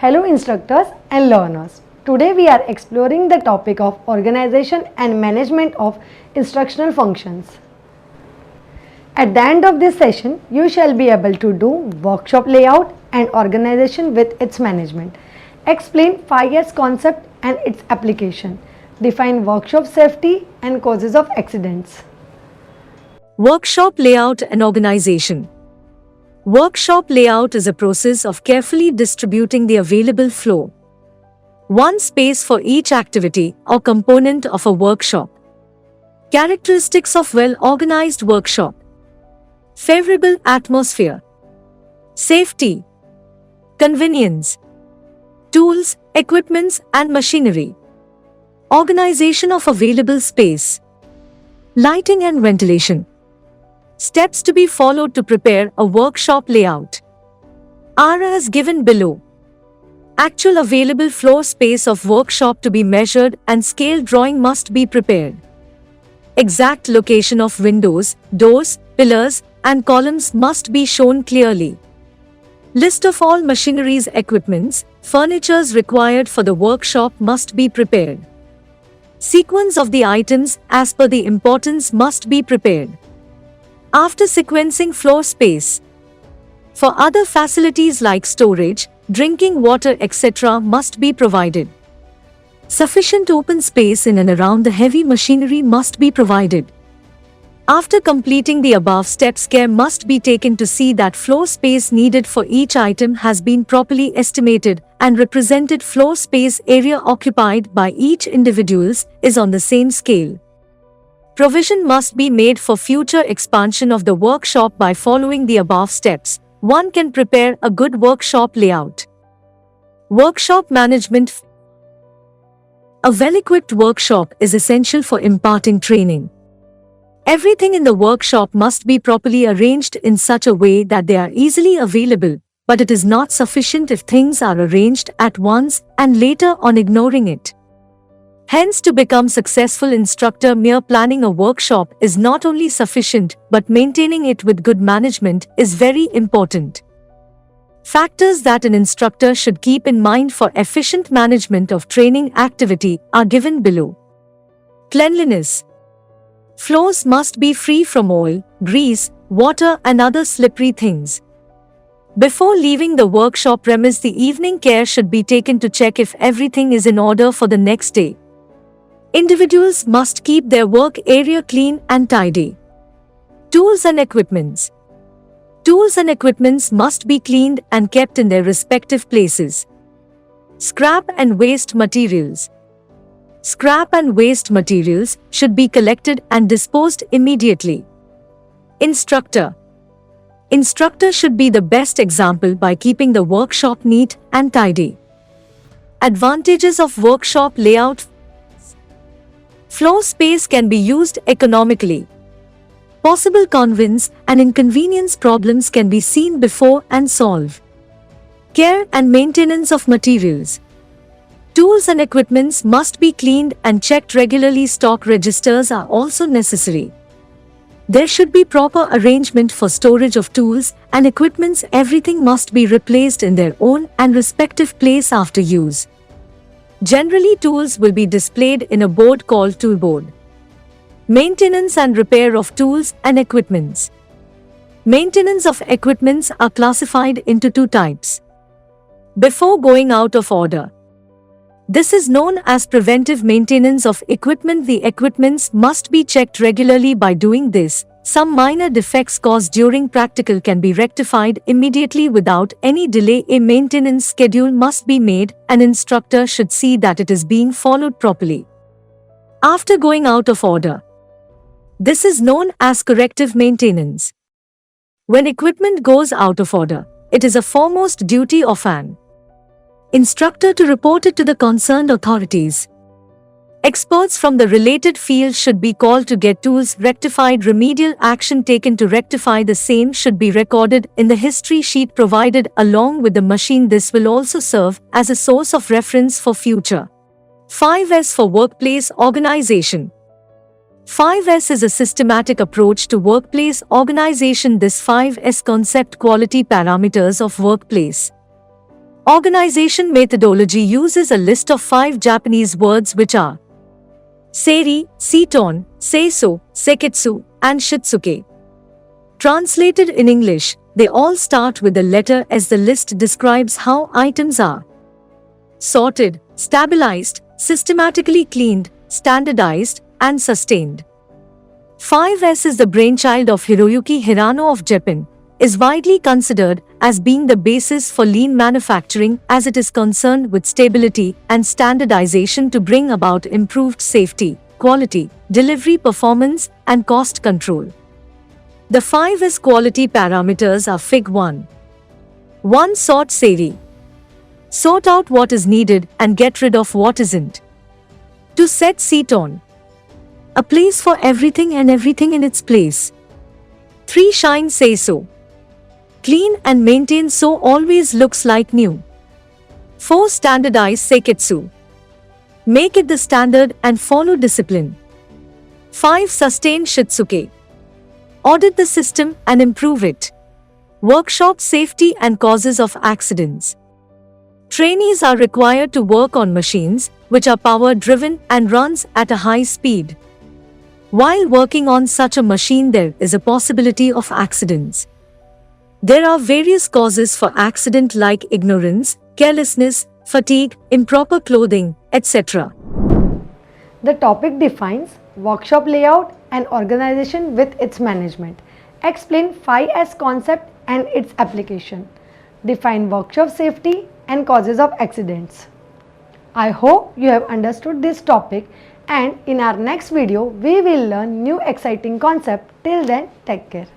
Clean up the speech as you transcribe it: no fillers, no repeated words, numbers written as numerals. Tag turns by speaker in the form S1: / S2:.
S1: Hello instructors and learners. Today we are exploring the topic of organization and management of instructional functions. At the end of this session, you shall be able to do workshop layout and organization with its management. Explain 5S concept and its application. Define workshop safety and causes of accidents.
S2: Workshop layout and organization. Workshop layout is a process of carefully distributing the available floor. One space for each activity or component of a workshop. Characteristics of well-organized workshop. Favorable atmosphere. Safety. Convenience. Tools, equipments and machinery. Organization of available space. Lighting and ventilation. Steps to be followed to prepare a workshop layout are as given below. Actual available floor space of workshop to be measured and scale drawing must be prepared. Exact location of windows, doors, pillars and columns must be shown clearly. List of all machineries, equipments, furnitures required for the workshop must be prepared. Sequence of the items as per the importance must be prepared. After sequencing floor space. For other facilities like storage, drinking water etc. must be provided. Sufficient open space in and around the heavy machinery must be provided. After completing the above steps, care must be taken to see that floor space needed for each item has been properly estimated and represented floor space area occupied by each individuals is on the same scale. Provision must be made for future expansion of the workshop by following the above steps. One can prepare a good workshop layout. Workshop management. A well-equipped workshop is essential for imparting training. Everything in the workshop must be properly arranged in such a way that they are easily available, but it is not sufficient if things are arranged at once and later on ignoring it. Hence, to become successful instructor, mere planning a workshop is not only sufficient, but maintaining it with good management is very important. Factors that an instructor should keep in mind for efficient management of training activity are given below. Cleanliness. Floors must be free from oil, grease, water and other slippery things. Before leaving the workshop premise, the evening care should be taken to check if everything is in order for the next day. Individuals must keep their work area clean and tidy. Tools and equipments. Tools and equipments must be cleaned and kept in their respective places. Scrap and waste materials. Scrap and waste materials should be collected and disposed immediately. Instructor. Instructor should be the best example by keeping the workshop neat and tidy. Advantages of workshop layout. Floor space can be used economically. Possible convenience and inconvenience problems can be seen before and solved. Care and maintenance of materials. Tools and equipments must be cleaned and checked regularly. Stock registers are also necessary. There should be proper arrangement for storage of tools and equipments. Everything must be replaced in their own and respective place after use. Generally, tools will be displayed in a board called toolboard. Maintenance and repair of tools and equipments. Maintenance of equipments are classified into two types. Before going out of order. This is known as preventive maintenance of equipment. The equipments must be checked regularly. By doing this, some minor defects caused during practical can be rectified immediately without any delay. A maintenance schedule must be made. An instructor should see that it is being followed properly. After going out of order. This is known as corrective maintenance. When equipment goes out of order, it is a foremost duty of an instructor to report it to the concerned authorities. Experts from the related field should be called to get tools rectified. Remedial action taken to rectify the same should be recorded in the history sheet provided along with the machine. This will also serve as a source of reference for future. 5S for workplace organization. 5S is a systematic approach to workplace organization. This 5S concept quality parameters of workplace. Organization methodology uses a list of 5 Japanese words which are Seiri, Seton, Seiso, Seketsu, and Shitsuke. Translated in English, they all start with the letter S. The list describes how items are sorted, stabilized, systematically cleaned, standardized, and sustained. 5S is the brainchild of Hiroyuki Hirano of Japan, is widely considered as being the basis for lean manufacturing as it is concerned with stability and standardization to bring about improved safety, quality, delivery performance, and cost control. The 5S quality parameters are Fig. 1. 1. Sort Seiri. Sort out what is needed and get rid of what isn't. 2. Set Seton. A place for everything and everything in its place. 3. Shine Seiso. Clean and maintain so always looks like new. 4. Standardize Seketsu. Make it the standard and follow discipline. 5. Sustain Shitsuke. Audit the system and improve it. Workshop safety and causes of accidents. Trainees are required to work on machines which are power-driven and runs at a high speed. While working on such a machine, there is a possibility of accidents. There are various causes for accident like ignorance, carelessness, fatigue, improper clothing, etc.
S1: The topic defines workshop layout and organization with its management. Explain 5S concept and its application. Define workshop safety and causes of accidents. I hope you have understood this topic, and in our next video we will learn new exciting concept. Till then, take care.